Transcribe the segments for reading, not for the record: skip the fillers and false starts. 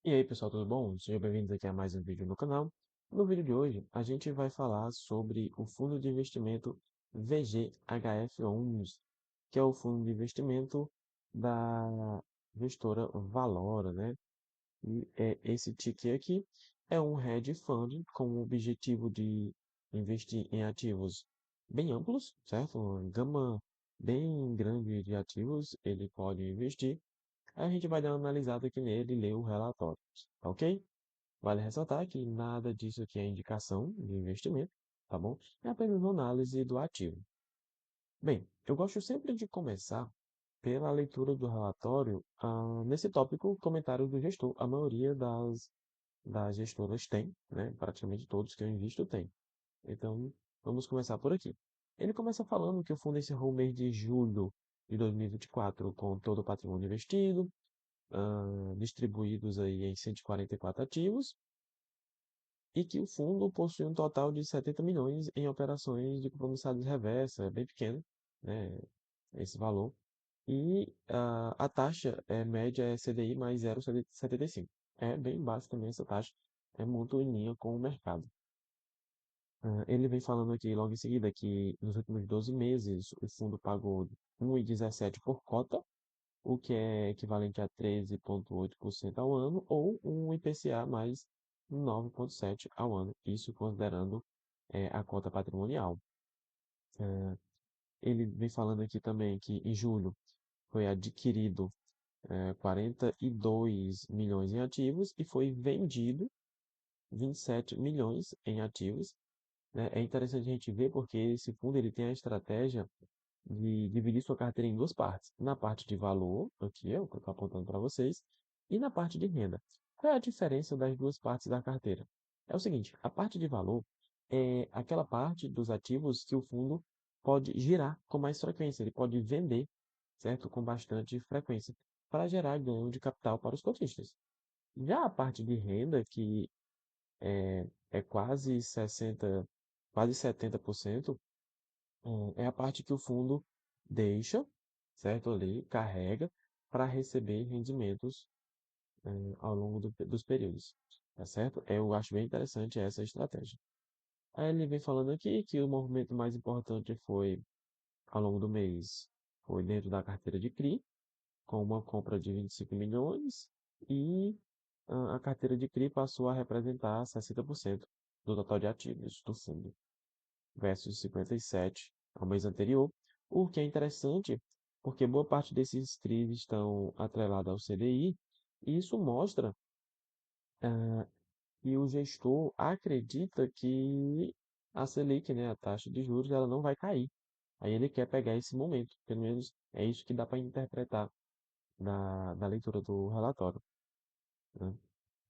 E aí, pessoal, tudo bom? Sejam bem-vindos aqui a mais um vídeo no canal. No vídeo de hoje, a gente vai falar sobre o fundo de investimento VGHF11, que é o fundo de investimento da gestora Valora, né? E esse ticker aqui é um hedge fund com o objetivo de investir em ativos bem amplos, certo? Uma gama bem grande de ativos ele pode investir. Aí a gente vai dar uma analisada aqui nele e ler o relatório, tá ok? Vale ressaltar que nada disso aqui é indicação de investimento, tá bom? É apenas uma análise do ativo. Bem, eu gosto sempre de começar pela leitura do relatório, nesse tópico, comentários do gestor. A maioria das gestoras tem, né? Praticamente todos que eu invisto tem. Então, vamos começar por aqui. Ele começa falando que o fundo encerrou o mês de julho de 2024 com todo o patrimônio investido, distribuídos aí em 144 ativos, e que o fundo possui um total de 70 milhões em operações de compromissados reversa, é bem pequeno, né, esse valor. E a taxa média é CDI mais 0,75. É bem baixa também essa taxa, é muito em linha com o mercado. Ele vem falando aqui logo em seguida que nos últimos 12 meses o fundo pagou 1,17 por cota, o que é equivalente a 13,8% ao ano, ou um IPCA mais 9,7% ao ano, isso considerando a cota patrimonial. Ele vem falando aqui também que em julho foi adquirido 42 milhões em ativos e foi vendido 27 milhões em ativos, né? É interessante a gente ver porque esse fundo ele tem a estratégia de dividir sua carteira em duas partes. Na parte de valor, aqui é o que eu estou apontando para vocês, e na parte de renda. Qual é a diferença das duas partes da carteira? É o seguinte, a parte de valor é aquela parte dos ativos que o fundo pode girar com mais frequência, ele pode vender, certo? Com bastante frequência, para gerar ganho de capital para os cotistas. Já a parte de renda, que é quase 70%, é a parte que o fundo deixa, certo? Ali, carrega para receber rendimentos ao longo dos períodos, tá certo? Eu acho bem interessante essa estratégia. Aí ele vem falando aqui que o movimento mais importante foi, ao longo do mês, foi dentro da carteira de CRI, com uma compra de 25 milhões, e a carteira de CRI passou a representar 60% do total de ativos do fundo versus 57 ao mês anterior, o que é interessante porque boa parte desses CRIs estão atrelados ao CDI, e isso mostra que o gestor acredita que a Selic, né, a taxa de juros, ela não vai cair. Aí ele quer pegar esse momento, pelo menos é isso que dá para interpretar da leitura do relatório, né?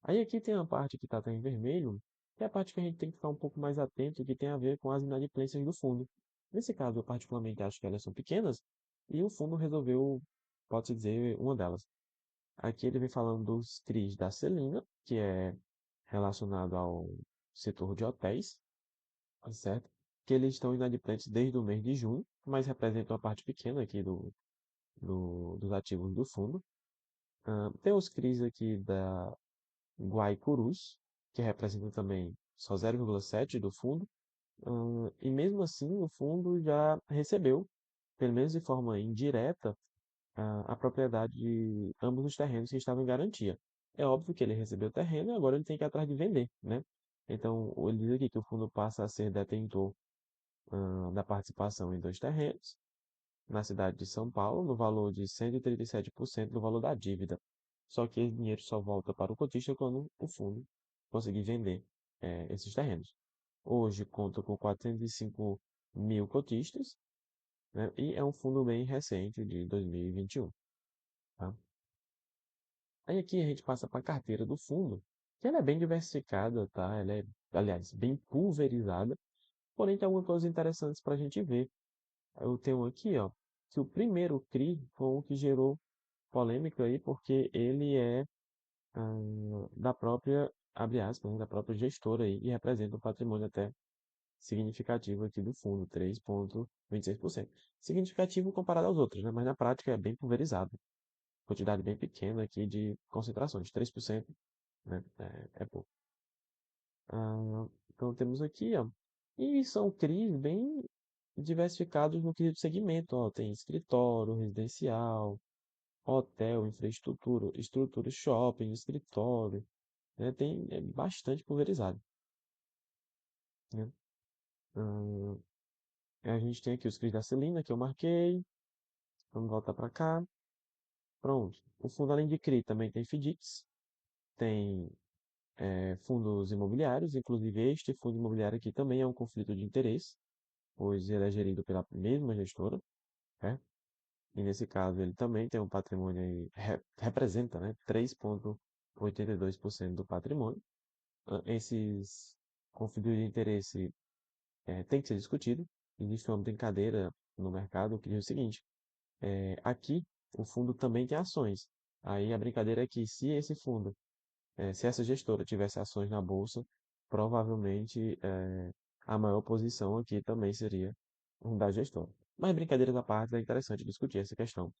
Aí aqui tem a parte que está em vermelho, que é a parte que a gente tem que ficar um pouco mais atento, que tem a ver com as inadimplências do fundo. Nesse caso, eu particularmente acho que elas são pequenas, e o fundo resolveu, pode-se dizer, uma delas. Aqui ele vem falando dos CRIs da Celina, que é relacionado ao setor de hotéis, tá certo? Que eles estão inadimplentes desde o mês de junho, mas representam uma parte pequena aqui dos ativos do fundo. Tem os CRIs aqui da Guaicurus, que representa também só 0,7 do fundo, e mesmo assim o fundo já recebeu, pelo menos de forma indireta, a propriedade de ambos os terrenos que estavam em garantia. É óbvio que ele recebeu o terreno e agora ele tem que ir atrás de vender, né? Então, ele diz aqui que o fundo passa a ser detentor, da participação em dois terrenos, na cidade de São Paulo, no valor de 137% do valor da dívida. Só que esse dinheiro só volta para o cotista quando o fundo conseguir vender esses terrenos. Hoje conta com 405 mil cotistas, né, e é um fundo bem recente, de 2021. Tá? Aí aqui a gente passa para a carteira do fundo, que ela é bem diversificada, tá? Ela é, aliás, bem pulverizada, porém tem algumas coisas interessantes para a gente ver. Eu tenho aqui, ó, que o primeiro CRI foi o que gerou polêmica aí, porque ele é da própria, abre aspas, né, da própria gestora aí, e representa um patrimônio até significativo aqui do fundo, 3,26%. Significativo comparado aos outros, né? Mas na prática é bem pulverizado. Quantidade bem pequena aqui de concentrações, 3%. né? É pouco. Então temos aqui, ó, e são CRIs bem diversificados no quesito segmento, ó, tem escritório, residencial, hotel, infraestrutura, estrutura, shopping, escritório, né? Tem bastante pulverizado, né? Ahn, a gente tem aqui os CRIs da Celina, que eu marquei. Vamos voltar para cá. Pronto. O fundo, além de CRI, também tem FDICs, tem fundos imobiliários, inclusive este fundo imobiliário aqui também é um conflito de interesse, pois ele é gerido pela mesma gestora, né? E nesse caso ele também tem um patrimônio aí, representa, né, 3,82% do patrimônio. Esses conflitos de interesse têm que ser discutidos. Existe uma brincadeira no mercado que diz o seguinte: aqui o fundo também tem ações. Aí a brincadeira é que se esse fundo, se essa gestora tivesse ações na bolsa, provavelmente a maior posição aqui também seria um da gestora. Mas brincadeiras à parte, é interessante discutir essa questão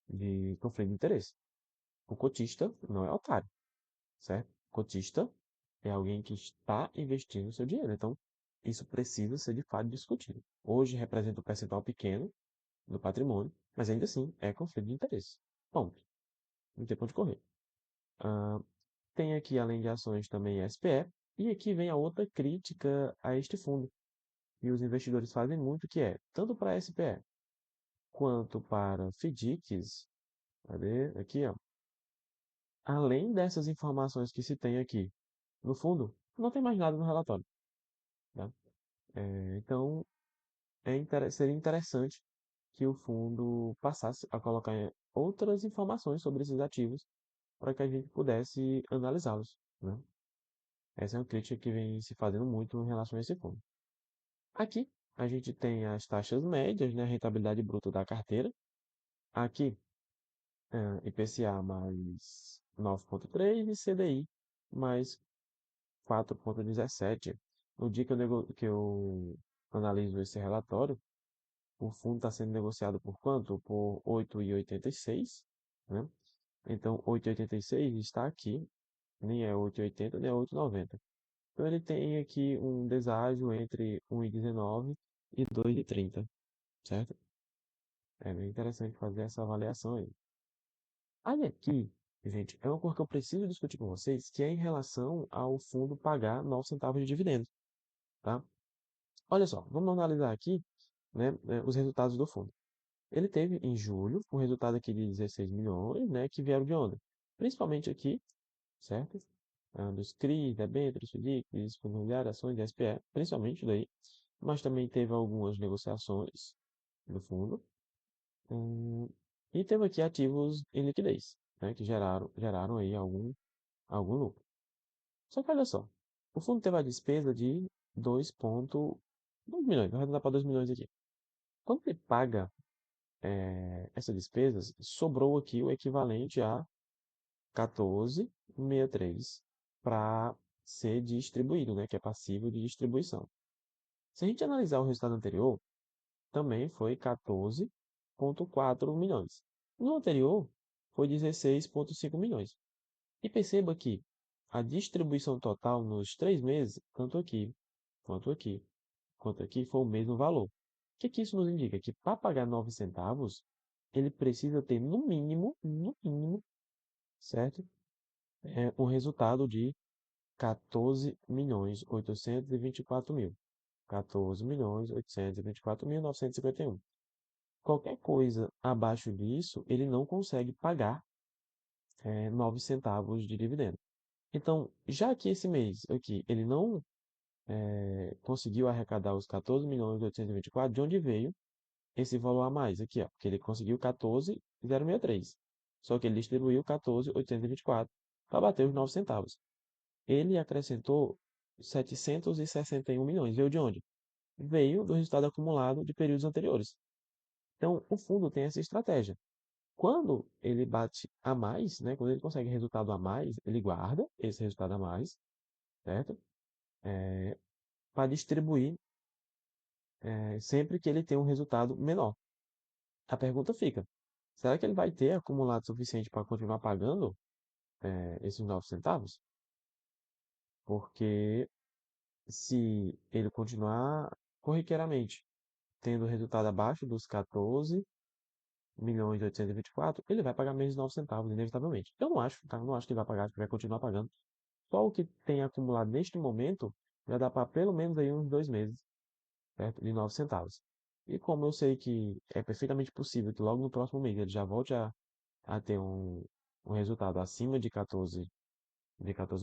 de conflito de interesse. O cotista não é otário, certo? O cotista é alguém que está investindo o seu dinheiro. Então, isso precisa ser de fato discutido. Hoje representa um percentual pequeno do patrimônio, mas ainda assim é conflito de interesse. Ponto. Não tem ponto de correr. Ah, tem aqui, além de ações, também SPE. E aqui vem a outra crítica a este fundo. E os investidores fazem muito, que é, tanto para SPE quanto para FDICs, cadê? Aqui, ó. Além dessas informações que se tem aqui no fundo, não tem mais nada no relatório, tá? Então, seria interessante que o fundo passasse a colocar outras informações sobre esses ativos para que a gente pudesse analisá-los, né? Essa é uma crítica que vem se fazendo muito em relação a esse fundo. Aqui, a gente tem as taxas médias, né, a rentabilidade bruta da carteira. Aqui, IPCA mais 9,3 e CDI mais 4,17. No dia que eu analiso esse relatório, o fundo está sendo negociado por quanto? Por 8,86, né? Então, 8,86 está aqui, nem é 8,80 nem é 8,90. Então, ele tem aqui um deságio entre 1,19 e 2,30, certo? É bem interessante fazer essa avaliação aí. Aí aqui, gente, é uma coisa que eu preciso discutir com vocês, que é em relação ao fundo pagar 9 centavos de dividendo, tá? Olha só, vamos analisar aqui, né, os resultados do fundo. Ele teve em julho um resultado aqui de 16 milhões, né, que vieram de onde? Principalmente aqui, certo? Dos CRIs, debêntures, FDICs, fundos imobiliários, ações, SPE, principalmente daí. Mas também teve algumas negociações do fundo. Hum, e teve aqui ativos em liquidez, né, que geraram aí algum lucro. Só que olha só, o fundo teve a despesa de 2,2 milhões, vou arredondar para 2 milhões aqui. Quando ele paga essas despesas, sobrou aqui o equivalente a 14,63 para ser distribuído, né, que é passivo de distribuição. Se a gente analisar o resultado anterior, também foi 14,4 milhões. No anterior, foi 16,5 milhões. E perceba que a distribuição total nos 3 meses, tanto aqui, quanto aqui, quanto aqui, foi o mesmo valor. O que isso nos indica? Que para pagar 9 centavos, ele precisa ter no mínimo, certo? Um resultado de 14 milhões 824 mil. 14 milhões 824 mil 951. Qualquer coisa abaixo disso, ele não consegue pagar 9 centavos de dividendo. Então, já que esse mês aqui ele não conseguiu arrecadar os 14 milhões 824, de onde veio esse valor a mais aqui, ó? Porque ele conseguiu 14,063. Só que ele distribuiu 14,824 para bater os 9 centavos. Ele acrescentou 761 milhões. Veio de onde? Veio do resultado acumulado de períodos anteriores. Então, o fundo tem essa estratégia. Quando ele bate a mais, né, quando ele consegue resultado a mais, ele guarda esse resultado a mais, certo? Para distribuir sempre que ele tem um resultado menor. A pergunta fica: será que ele vai ter acumulado suficiente para continuar pagando esses 9 centavos, porque se ele continuar corriqueiramente tendo resultado abaixo dos 14.824.000, ele vai pagar menos de 9 centavos, inevitavelmente. Eu não acho, tá? Eu não acho que ele vai pagar, que vai continuar pagando. Só o que tem acumulado neste momento já dá para pelo menos aí uns 2 meses, certo? De 9 centavos. E como eu sei que é perfeitamente possível que logo no próximo mês ele já volte a ter um resultado acima de 14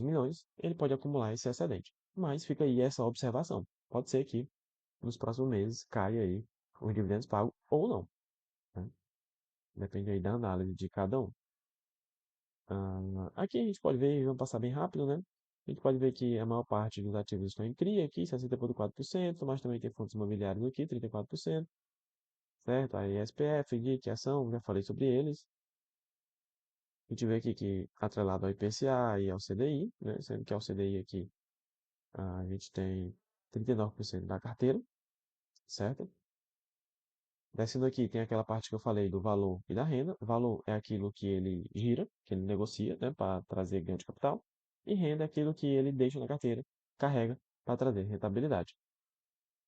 milhões, ele pode acumular esse excedente. Mas fica aí essa observação. Pode ser que nos próximos meses caia aí os dividendos pagos ou não, né? Depende aí da análise de cada um. Aqui a gente pode ver, vamos passar bem rápido, né? A gente pode ver que a maior parte dos ativos estão em CRI aqui, 60,4%, mas também tem fundos imobiliários aqui, 34%, certo? Aí SPF, GIC, ação, já falei sobre eles. A gente vê aqui que atrelado ao IPCA e ao CDI, né? Sendo que ao CDI aqui a gente tem 39% da carteira, certo? Descendo aqui tem aquela parte que eu falei do valor e da renda. Valor é aquilo que ele gira, que ele negocia, né, para trazer ganho de capital. E renda é aquilo que ele deixa na carteira, carrega para trazer rentabilidade,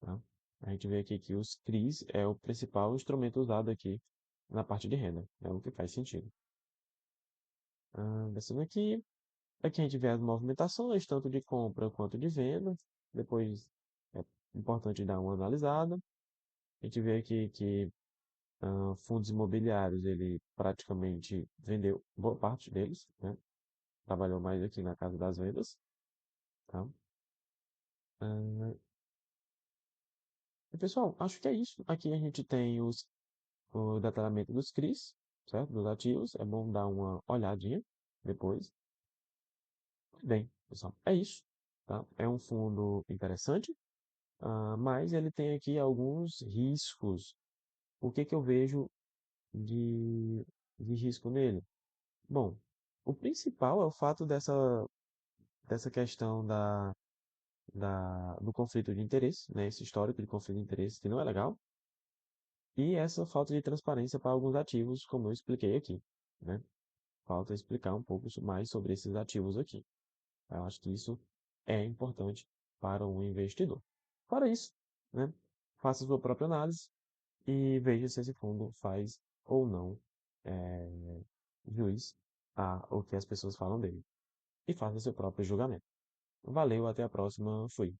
tá? A gente vê aqui que os CRIs é o principal instrumento usado aqui na parte de renda. É o que faz sentido. Descendo aqui a gente vê as movimentações, tanto de compra quanto de venda. Depois é importante dar uma analisada. A gente vê aqui que fundos imobiliários, ele praticamente vendeu boa parte deles, né? Trabalhou mais aqui na casa das vendas, tá? Ah, e pessoal, acho que é isso. Aqui a gente tem o detalhamento dos CRIs, certo? Dos ativos. É bom dar uma olhadinha depois. Bem, pessoal, é isso, tá? É um fundo interessante, mas ele tem aqui alguns riscos. O que que eu vejo de, de risco nele? Bom, o principal é o fato dessa questão do conflito de interesse, né? Esse histórico de conflito de interesse que não é legal. E essa falta de transparência para alguns ativos, como eu expliquei aqui, né? Falta explicar um pouco mais sobre esses ativos aqui. Eu acho que isso é importante para um investidor. Fora isso, né? Faça sua própria análise e veja se esse fundo faz ou não juiz ao que as pessoas falam dele. E faça seu próprio julgamento. Valeu, até a próxima. Fui.